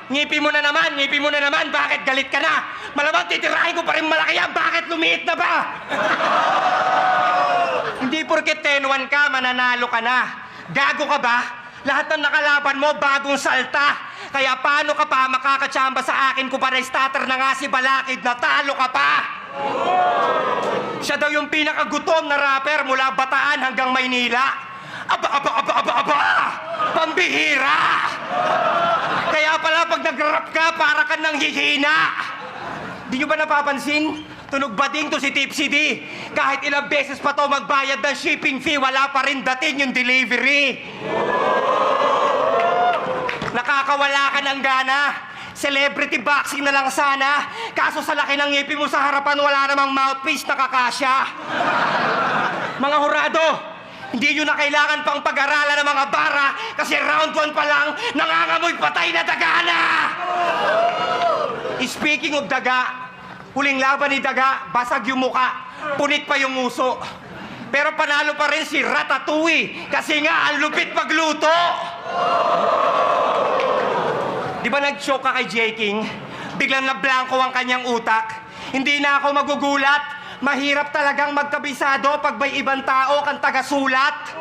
Ngipin mo na naman, ngipin mo na naman. Bakit galit ka na? Malamang titirahin ko pa rin malaki yan. Bakit lumiit na ba? Hindi porket 10-1 ka, mananalo ka na. Gago ka ba? Lahat ng nakalaban mo, bagong salta. Kaya paano ka pa makakatsamba sa akin kung para starter na nga si Balakid na talo ka pa? Siya daw yung pinakagutom na rapper mula Bataan hanggang Maynila. Aba! Pambihira! Kaya pala pag nag-rap ka, para ka nang hihina. Di nyo ba napapansin? Tunog bading to si Tipsy D. Kahit ilang beses pa to magbayad ng shipping fee, wala pa rin dating yung delivery. Nakakawala ka ng gana. Celebrity boxing na lang sana. Kaso sa laki ng ngipin mo sa harapan, wala namang mouthpiece na kakasya. Mga hurado, hindi nyo na kailangan pang pag-aralan ng mga bara kasi round 1 pa lang, nangangamoy patay na daga na! Speaking of daga, huling laban ni Daga, basag yung muka, punit pa yung uso. Pero panalo pa rin si Ratatouille kasi nga ang lupit magluto! Di ba nag-choke ka kay J. King? Biglang na-blanco ang kanyang utak. Hindi na ako magugulat. Mahirap talagang magkabisado pag may ibang tao kang taga-sulat.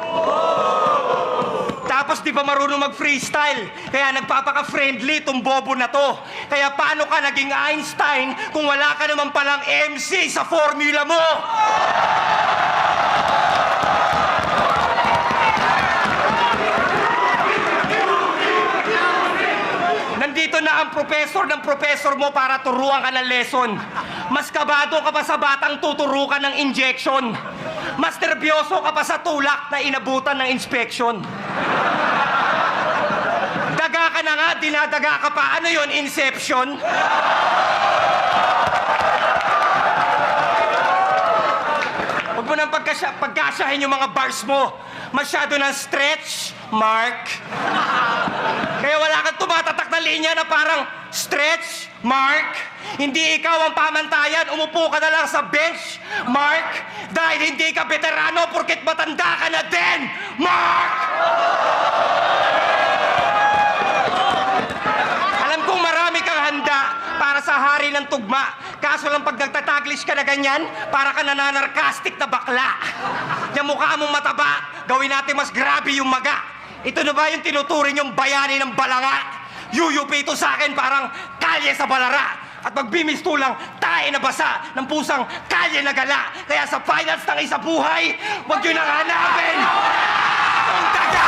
Tapos di ba marunong mag-freestyle? Kaya nagpapaka-friendly tong bobo na to. Kaya paano ka naging Einstein kung wala ka naman palang MC sa formula mo? Nandito na ang professor ng professor mo para turuan ka ng lesson. Mas kabado ka pa sa batang tuturukan ng injection. Mas nervyoso ka pa sa tulak na inabutan ng inspection. Daga ka na nga, dinadaga ka pa. Ano yon, Inception? Huwag mo nang pagkasyahin yung mga bars mo. Masyado ng stretch, Mark. Kaya wala kang tumatatak na linya na parang stretch, Mark. Hindi ikaw ang pamantayan, umupo ka na lang sa bench, Mark. Dahil hindi ka veterano porket matanda ka na din, Mark! Alam kong marami kang handa para sa hari ng tugma. Kaso lang pag nagtataglish ka na ganyan, para ka nananarkastik na bakla. Yung mukha mong mataba, gawin natin mas grabe yung maga. Ito na ba yung tinuturing yung bayani ng balanga? Yuyupi ito sa akin parang kalye sa balara. At magbimistulang tae na basa ng pusang kalye na gala. Kaya sa finals ng isa buhay, huwag yun ang hanapin! Ang daga!